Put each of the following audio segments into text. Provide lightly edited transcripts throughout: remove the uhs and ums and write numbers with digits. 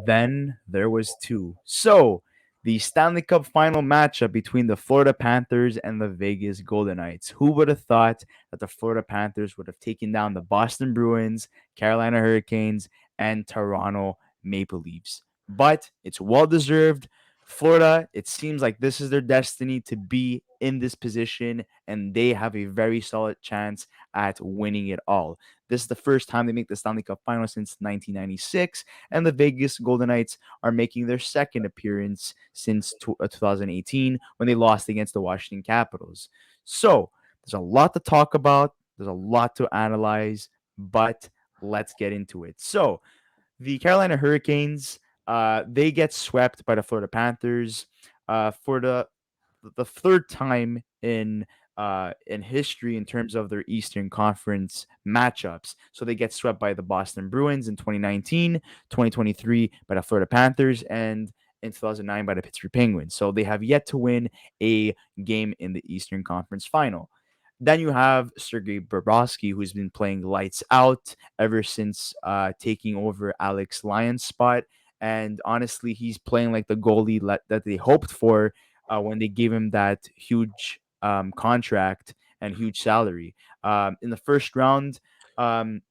then there was two. So the Stanley Cup final matchup between the Florida Panthers and the Vegas Golden Knights. Who would have thought that the Florida Panthers would have taken down the Boston Bruins, Carolina Hurricanes, and Toronto Maple Leafs? But it's well deserved. Florida, it seems like this is their destiny to be in this position, and they have a very solid chance at winning it all. This is the first time they make the Stanley Cup final since 1996, and the Vegas Golden Knights are making their second appearance since 2018 when they lost against the Washington Capitals. So there's a lot to talk about, there's a lot to analyze, but let's get into it. So the Carolina Hurricanes, they get swept by the Florida Panthers for the third time in history in terms of their Eastern Conference matchups. So they get swept by the Boston Bruins in 2019, 2023 by the Florida Panthers, and in 2009 by the Pittsburgh Penguins. So they have yet to win a game in the Eastern Conference final. Then you have Sergei Bobrovsky, who's been playing lights out ever since taking over Alex Lyon's spot. And honestly, he's playing like the goalie that they hoped for when they gave him that huge contract and huge salary. In the first round, um,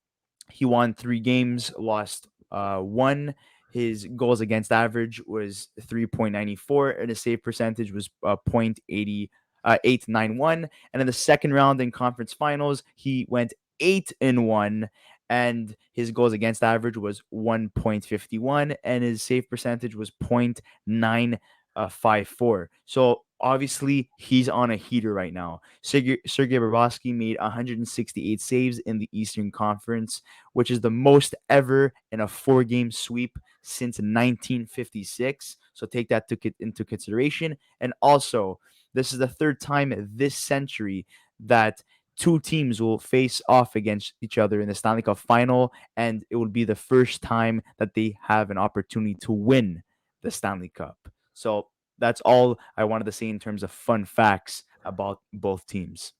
he won 3 games, lost one. His goals against average was 3.94, and his save percentage was .80 891. And in the second round in conference finals, he went 8-1, and his goals against average was 1.51, and his save percentage was .954. So obviously he's on a heater right now. Sergei Bobrovsky made 168 saves in the Eastern Conference, which is the most ever in a 4-game sweep since 1956. So take that into consideration. And also, this is the third time this century that two teams will face off against each other in the Stanley Cup final, and it will be the first time that they have an opportunity to win the Stanley Cup. So that's all I wanted to say in terms of fun facts about both teams.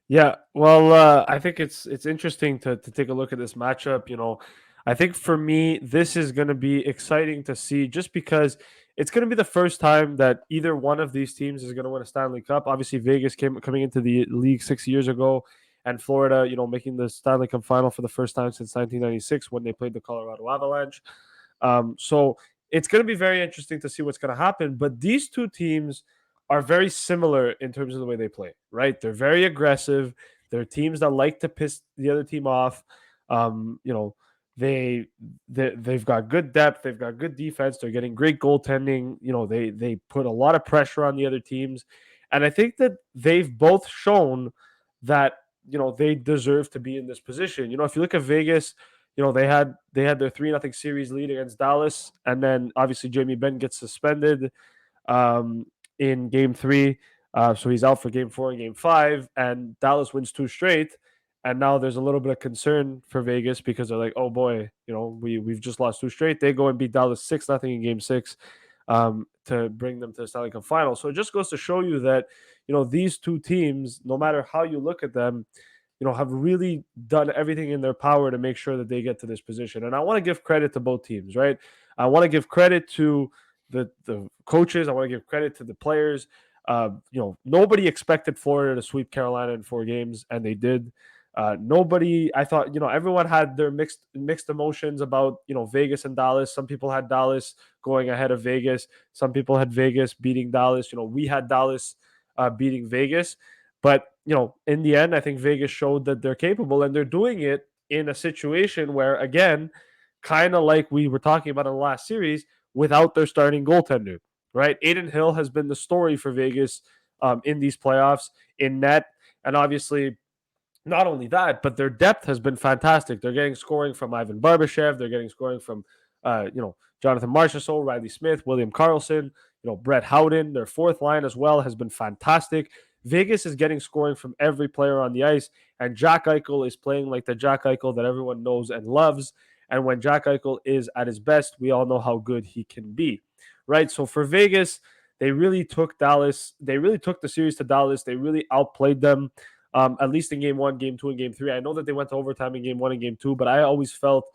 Yeah, well, I think it's interesting to take a look at this matchup. I think for me, this is going to be exciting to see, just because it's going to be the first time that either one of these teams is going to win a Stanley Cup. Obviously, Vegas came coming into the league 6 years ago, and Florida, making the Stanley Cup final for the first time since 1996 when they played the Colorado Avalanche. So it's going to be very interesting to see what's going to happen. But these two teams are very similar in terms of the way they play, right? They're very aggressive. They're teams that like to piss the other team off. Um, you know, they, they've got good depth. They've got good defense. They're getting great goaltending. They put a lot of pressure on the other teams, and I think that they've both shown that they deserve to be in this position. If you look at Vegas, they had their 3-0 series lead against Dallas, and then obviously Jamie Benn gets suspended um, in Game 3, so he's out for Game 4 and Game 5, and Dallas wins 2 straight. And now there's a little bit of concern for Vegas because they're like, oh boy, we've just lost 2 straight. They go and beat Dallas 6-0 in Game 6 to bring them to the Stanley Cup final. So it just goes to show you that these two teams, no matter how you look at them, have really done everything in their power to make sure that they get to this position. And I want to give credit to both teams, right? I want to give credit to the coaches. I want to give credit to the players. Nobody expected Florida to sweep Carolina in 4 games, and they did. Nobody, I thought, everyone had their mixed emotions about, Vegas and Dallas. Some people had Dallas going ahead of Vegas. Some people had Vegas beating Dallas. We had Dallas beating Vegas. But, in the end, I think Vegas showed that they're capable, and they're doing it in a situation where, again, kind of like we were talking about in the last series, without their starting goaltender, right? Aiden Hill has been the story for Vegas in these playoffs in net. And obviously, not only that, but their depth has been fantastic. They're getting scoring from Ivan Barbashev. They're getting scoring from, Jonathan Marchessault, Riley Smith, William Karlsson, Brett Howden. Their fourth line as well has been fantastic. Vegas is getting scoring from every player on the ice, and Jack Eichel is playing like the Jack Eichel that everyone knows and loves. And when Jack Eichel is at his best, we all know how good he can be, right? So for Vegas, they really took Dallas. They really took the series to Dallas. They really outplayed them, at least in Game 1, Game 2, and Game 3. I know that they went to overtime in Game 1 and Game 2, but I always felt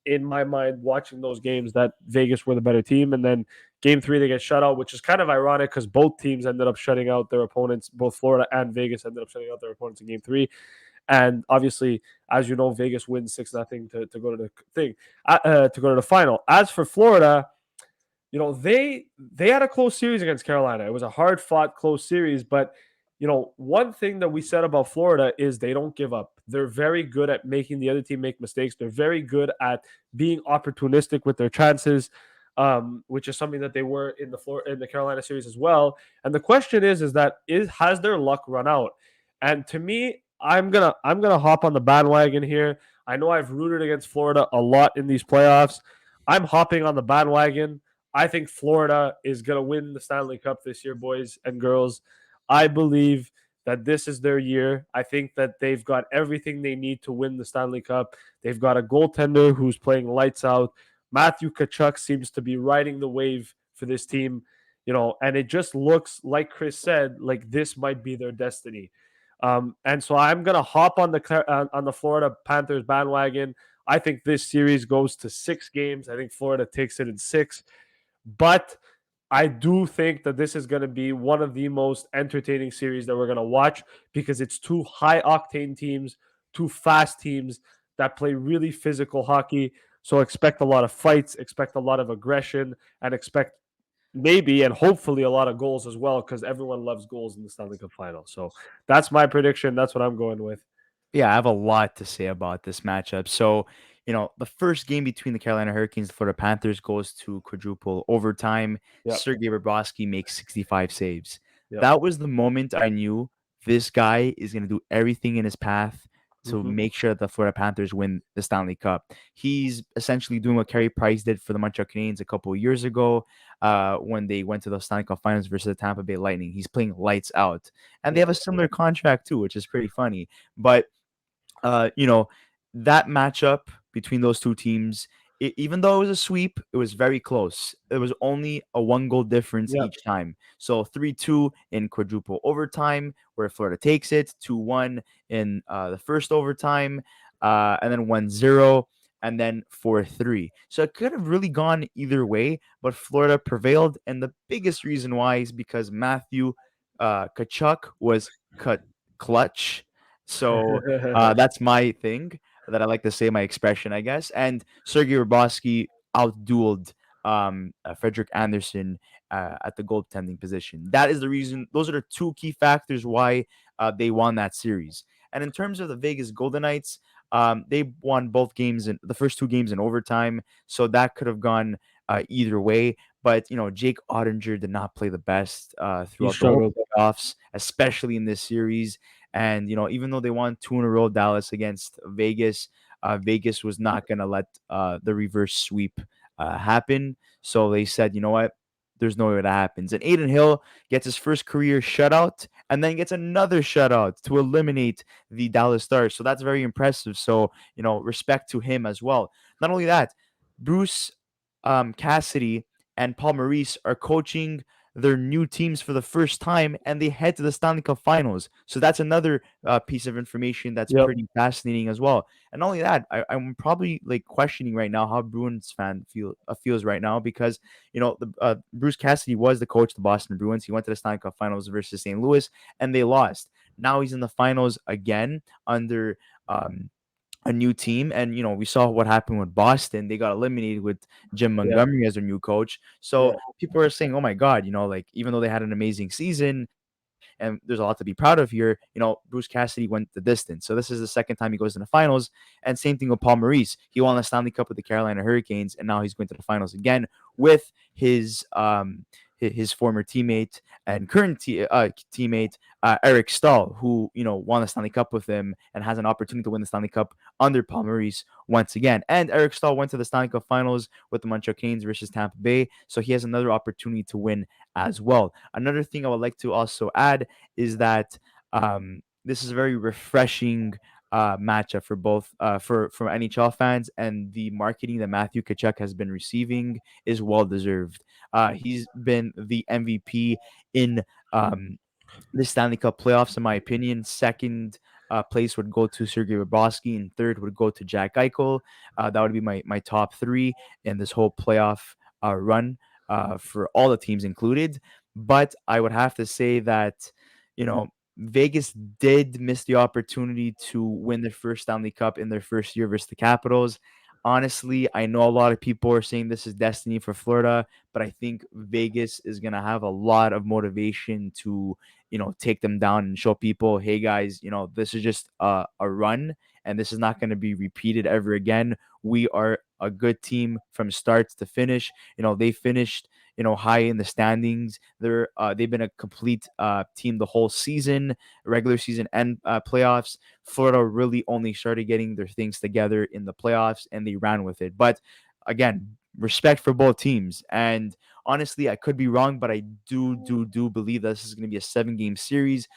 in my mind, watching those games, that Vegas were the better team. And then game three, they get shut out, which is kind of ironic because both teams ended up shutting out their opponents. Both Florida and Vegas ended up shutting out their opponents in game three. And obviously, as you know, Vegas wins 6-0 to go to the thing, to go to the final. As for Florida, they had a close series against Carolina. It was a hard fought close series, but one thing that we said about Florida is they don't give up. They're very good at making the other team make mistakes. They're very good at being opportunistic with their chances, which is something that they were in the Carolina series as well. And the question is that has their luck run out? And to me, I'm gonna hop on the bandwagon here. I know I've rooted against Florida a lot in these playoffs. I'm hopping on the bandwagon. I think Florida is going to win the Stanley Cup this year, boys and girls. I believe that this is their year. I think that they've got everything they need to win the Stanley Cup. They've got a goaltender who's playing lights out. Matthew Tkachuk seems to be riding the wave for this team, and it just looks like Chris said, like this might be their destiny. And so I'm gonna hop on the Florida Panthers bandwagon. I think this series goes to 6 games. I think Florida takes it in 6. But I do think that this is going to be one of the most entertaining series that we're going to watch because it's two high octane teams, two fast teams that play really physical hockey. So expect a lot of fights, expect a lot of aggression, and expect maybe and hopefully a lot of goals as well because everyone loves goals in the Stanley Cup final. So that's my prediction. That's what I'm going with. Yeah, I have a lot to say about this matchup. So, the first game between the Carolina Hurricanes and the Florida Panthers goes to quadruple overtime. Yep. Sergei Bobrovsky makes 65 saves. Yep. That was the moment I knew this guy is going to do everything in his path to Mm-hmm. make sure that the Florida Panthers win the Stanley Cup. He's essentially doing what Carey Price did for the Montreal Canadiens a couple of years ago when they went to the Stanley Cup Finals versus the Tampa Bay Lightning. He's playing lights out. And they Yep. have a similar contract too, which is pretty funny. But uh, you know, that matchup between those two teams, even though it was a sweep, it was very close. It was only a 1 goal difference Yep. each time. So 3-2 in quadruple overtime, where Florida takes it, 2-1 in the first overtime, and then 1-0, and then 4-3. So it could have really gone either way, but Florida prevailed. And the biggest reason why is because Matthew Kachuk was clutch. So that's my thing that I like to say, my expression, I guess. And Sergei Ribowski outdueled Frederick Anderson at the goaltending position. That is the reason. Those are the two key factors why they won that series. And in terms of the Vegas Golden Knights, they won both games in the first 2 games in overtime, so that could have gone either way. But Jake Ottinger did not play the best He throughout the whole struggled. playoffs, especially in this series. And even though they won 2 in a row, Dallas against Vegas, Vegas was not gonna let the reverse sweep happen. So they said, you know what? There's no way that happens. And Aiden Hill gets his first career shutout and then gets another shutout to eliminate the Dallas Stars. So that's very impressive. So, respect to him as well. Not only that, Bruce Cassidy and Paul Maurice are coaching their new teams for the first time and they head to the Stanley Cup Finals. So that's another piece of information that's Yep. pretty fascinating as well. And not only that, I'm probably like questioning right now how Bruins fan feels right now because Bruce Cassidy was the coach of the Boston Bruins. He went to the Stanley Cup Finals versus St. Louis and they lost. Now he's in the finals again under a new team. And we saw what happened with Boston. They got eliminated with Jim Yeah. Montgomery as their new coach. Yeah. So people are saying, oh my God, like even though they had an amazing season and there's a lot to be proud of here, Bruce Cassidy went the distance. So this is the second time he goes in the finals. And same thing with Paul Maurice. He won the Stanley Cup with the Carolina Hurricanes, and now he's going to the finals again with his former teammate and current teammate Eric Stahl, who won the Stanley Cup with him and has an opportunity to win the Stanley Cup under Paul Maurice once again. And Eric Stahl went to the Stanley Cup Finals with the Montreal Canadiens versus Tampa Bay, so he has another opportunity to win as well. Another thing I would like to also add is that this is a very refreshing matchup for both for NHL fans, and the marketing that Matthew Tkachuk has been receiving is well deserved. He's been the MVP in the Stanley Cup playoffs, in my opinion. Second place would go to Sergei Bobrovsky, and third would go to Jack Eichel. That would be my top three in this whole playoff run for all the teams included. But I would have to say that, you know, Vegas did miss the opportunity to win their first Stanley Cup in their first year versus the Capitals. Honestly, I know a lot of people are saying this is destiny for Florida, but I think Vegas is going to have a lot of motivation to, take them down and show people, hey guys, this is just a run and this is not going to be repeated ever again. We are a good team from start to finish. They finished, high in the standings. They've been a complete team the whole season, regular season and playoffs. Florida really only started getting their things together in the playoffs and they ran with it. But again, respect for both teams. And honestly, I could be wrong, but I do believe that this is going to be a 7-game series.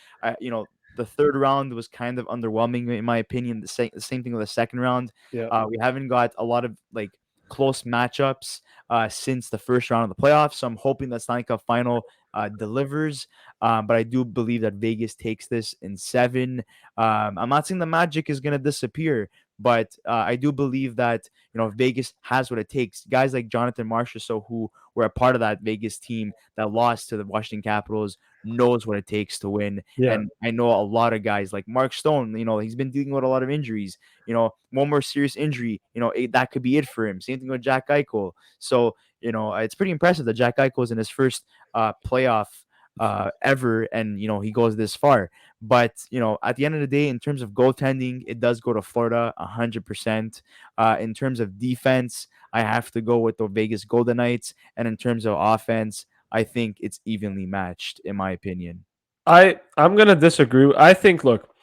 The third round was kind of underwhelming in my opinion. The same thing with the second round. Yeah. We haven't got a lot of like close matchups since the first round of the playoffs. So I'm hoping that Stanley Cup final delivers. But I do believe that Vegas takes this in 7. I'm not saying the magic is going to disappear, but I do believe that Vegas has what it takes. Guys like Jonathan Marchessault, who were a part of that Vegas team that lost to the Washington Capitals, knows what it takes to win. Yeah. And I know a lot of guys like Mark Stone. He's been dealing with a lot of injuries. One more serious injury, that could be it for him. Same thing with Jack Eichel. So it's pretty impressive that Jack Eichel is in his first playoff ever, and he goes this far. But at the end of the day, in terms of goaltending, it does go to Florida 100%. In terms of defense, I have to go with the Vegas Golden Knights, and in terms of offense, I think it's evenly matched in my opinion. I'm gonna disagree. I think, look,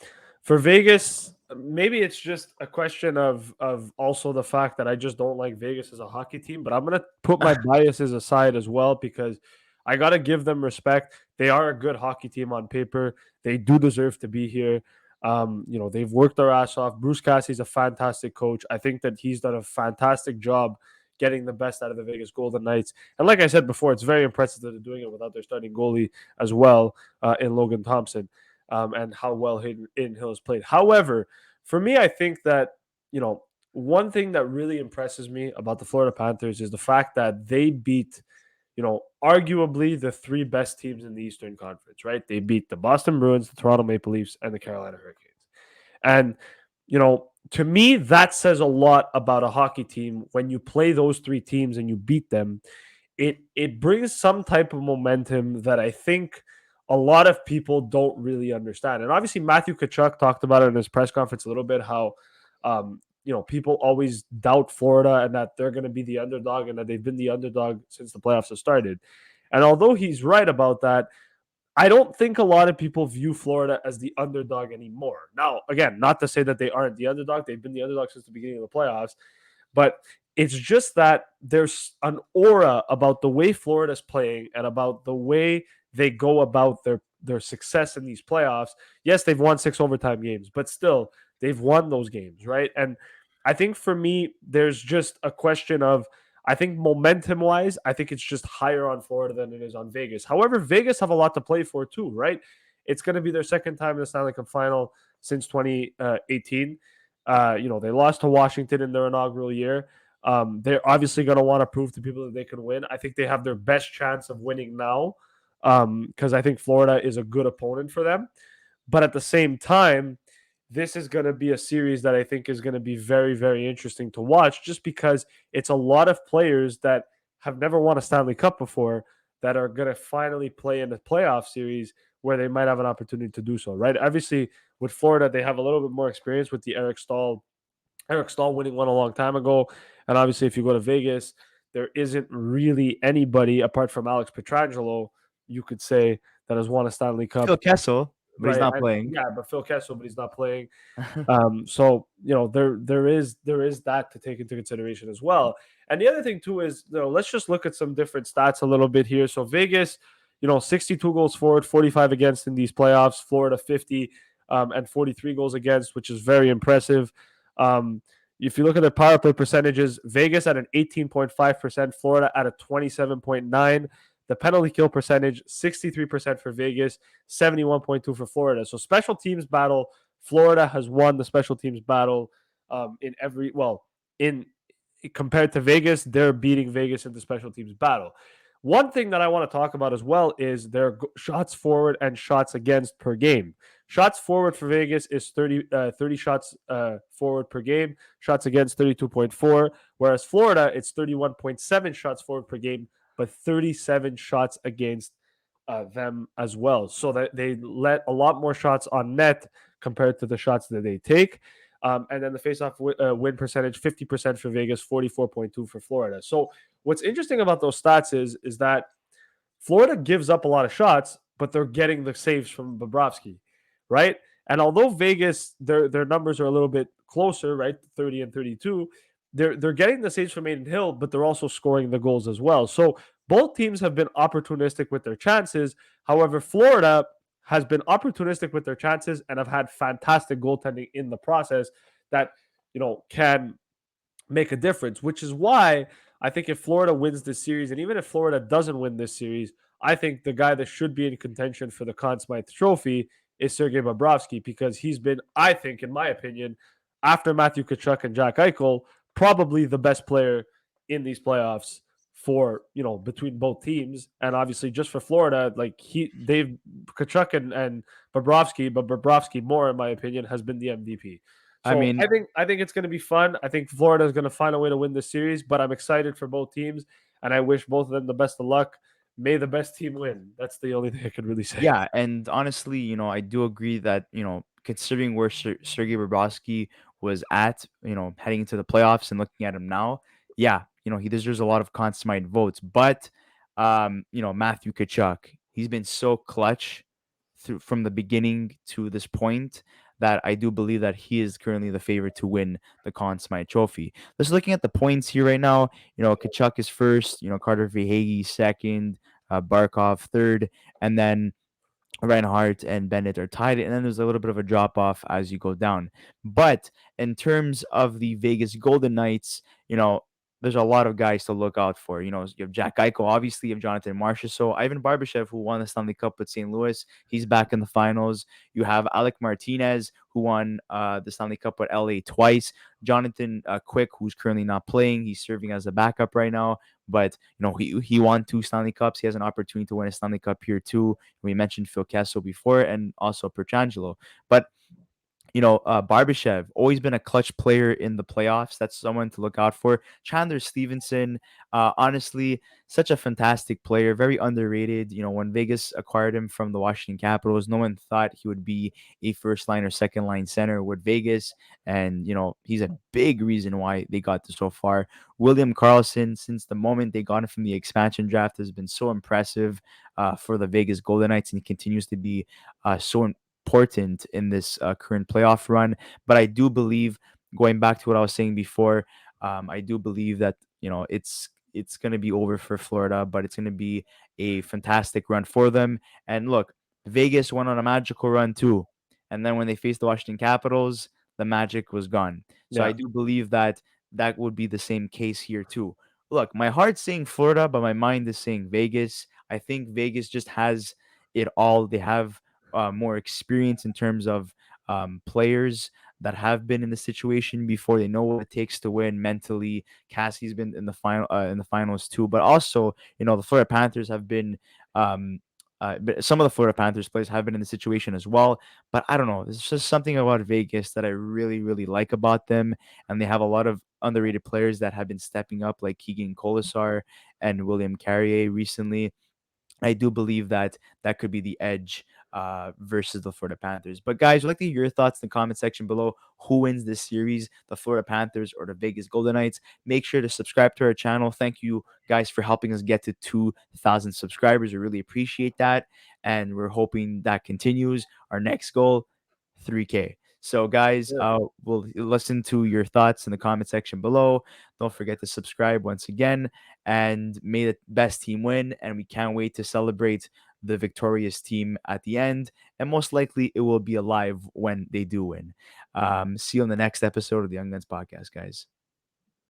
for Vegas, maybe it's just a question of also the fact that I just don't like Vegas as a hockey team. But I'm gonna put my biases aside as well because I gotta give them respect. They are a good hockey team on paper. They do deserve to be here. They've worked their ass off. Bruce Cassidy's a fantastic coach. I think that he's done a fantastic job getting the best out of the Vegas Golden Knights. And like I said before, it's very impressive that they're doing it without their starting goalie as well in Logan Thompson, and how well Hayden Hill has played. However, for me, I think that, one thing that really impresses me about the Florida Panthers is the fact that they beat, arguably the 3 best teams in the Eastern Conference, right? They beat the Boston Bruins, the Toronto Maple Leafs, and the Carolina Hurricanes. And, to me, that says a lot about a hockey team when you play those 3 teams and you beat them. It brings some type of momentum that I think a lot of people don't really understand. And obviously, Matthew Tkachuk talked about it in his press conference a little bit, how people always doubt Florida and that they're going to be the underdog and that they've been the underdog since the playoffs have started. And although he's right about that, I don't think a lot of people view Florida as the underdog anymore. Now, again, not to say that they aren't the underdog. They've been the underdog since the beginning of the playoffs. But it's just that there's an aura about the way Florida's playing and about the way they go about their success in these playoffs. Yes, they've won 6 overtime games, but still, they've won those games, right? And I think for me, there's just a question of, I think momentum wise, I think it's just higher on Florida than it is on Vegas. However, Vegas have a lot to play for too, right? It's going to be their second time in the Stanley Cup final since 2018. They lost to Washington in their inaugural year. They're obviously going to want to prove to people that they can win. I think they have their best chance of winning now because I think Florida is a good opponent for them. But at the same time, this is going to be a series that I think is going to be very, very interesting to watch just because it's a lot of players that have never won a Stanley Cup before that are going to finally play in a playoff series where they might have an opportunity to do so, right? Obviously, with Florida, they have a little bit more experience with the Eric Stahl winning one a long time ago. And obviously, if you go to Vegas, there isn't really anybody apart from Alex Pietrangelo, you could say, that has won a Stanley Cup. Phil Kessel, but he's Right. not playing. Yeah, but Phil Kessel, but he's not playing. So there is that to take into consideration as well. And the other thing too is, let's just look at some different stats a little bit here. So Vegas, 62 goals forward, 45 against in these playoffs. Florida 50 and 43 goals against, which is very impressive. If you look at their power play percentages, Vegas at an 18.5%, Florida at a 27.9%. The penalty kill percentage, 63% for Vegas, 71.2% for Florida. So special teams battle Florida has won the special teams battle in every well in compared to Vegas, they're beating Vegas in the special teams battle. One thing that I want to talk about as well is their shots forward and shots against per game. Shots forward for Vegas is 30 shots forward per game, shots against 32.4, whereas Florida, it's 31.7 shots forward per game, but 37 shots against them as well. So that they let a lot more shots on net compared to the shots that they take. And then the faceoff win percentage, 50% for Vegas, 44.2 for Florida. So what's interesting about those stats is that Florida gives up a lot of shots, but they're getting the saves from Bobrovsky, right? And although Vegas, their numbers are a little bit closer, right, 30 and 32, they're getting the saves from Aiden Hill, but they're also scoring the goals as well. So both teams have been opportunistic with their chances. However, Florida has been opportunistic with their chances and have had fantastic goaltending in the process that can make a difference, which is why I think if Florida wins this series, and even if Florida doesn't win this series, I think the guy that should be in contention for the Conn Smythe Trophy is Sergei Bobrovsky because he's been, I think, in my opinion, after Matthew Tkachuk and Jack Eichel, probably the best player in these playoffs for between both teams, and obviously just for Florida, like they've Tkachuk and Bobrovsky, but Bobrovsky more, in my opinion, has been the MVP. I So mean, I think it's going to be fun. I think Florida is going to find a way to win this series, but I'm excited for both teams, and I wish both of them the best of luck. May the best team win. That's the only thing I could really say. yeah, and honestly, I do agree that, considering where Sergei Bobrovsky was at, heading into the playoffs and looking at him now, yeah, he deserves a lot of Conn Smythe votes. But, Matthew Tkachuk, he's been so clutch through from the beginning to this point that I do believe that he is currently the favorite to win the Conn Smythe Trophy. Just looking at the points here right now, Kachuk is first, Carter Verhaeghe second, Barkov third, and then Reinhardt and Bennett are tied, and then there's a little bit of a drop off as you go down. But in terms of the Vegas Golden Knights, there's a lot of guys to look out for. You have Jack Eichel, obviously, you have Jonathan Marchessault, Ivan Barbashev, who won the Stanley Cup with St. Louis. He's back in the finals. You have Alec Martinez, who won the Stanley Cup with LA twice. Jonathan Quick, who's currently not playing. He's serving as a backup right now. But he won two Stanley Cups. He has an opportunity to win a Stanley Cup here too. We mentioned Phil Kessel before, and also Perchangelo. But Barbashev, always been a clutch player in the playoffs. That's someone to look out for. Chandler Stevenson, honestly, such a fantastic player, very underrated. When Vegas acquired him from the Washington Capitals, no one thought he would be a first line or second line center with Vegas. And, he's a big reason why they got to so far. William Karlsson, since the moment they got him from the expansion draft, has been so impressive for the Vegas Golden Knights, and he continues to be so important in this current playoff run. But I do believe, going back to what I was saying before, I do believe that it's going to be over for Florida, but it's going to be a fantastic run for them. And look, Vegas went on a magical run too, and then when they faced the Washington Capitals, the magic was gone. So I Yeah, do believe that that would be the same case here too. Look, my heart's saying Florida, but my mind is saying Vegas. I think Vegas just has it all. They have more experience in terms of players that have been in the situation before. They know what it takes to win mentally. Cassie's been in the finals too, but also the Florida Panthers have been. But some of the Florida Panthers players have been in the situation as well. But I don't know. There's just something about Vegas that I really, really like about them. And they have a lot of underrated players that have been stepping up, like Keegan Colasar and William Carrier recently. I do believe that that could be the edge versus the Florida Panthers. But guys, we'd like to hear your thoughts in the comment section below. Who wins this series, the Florida Panthers or the Vegas Golden Knights? Make sure to subscribe to our channel. Thank you guys for helping us get to 2,000 subscribers. We really appreciate that, and we're hoping that continues. Our next goal, 3K. So, guys, yeah. we'll listen to your thoughts in the comment section below. Don't forget to subscribe once again, and may the best team win. And we can't wait to celebrate the victorious team at the end. And most likely, it will be alive when they do win. See you on the next episode of the Young Guns Podcast, guys.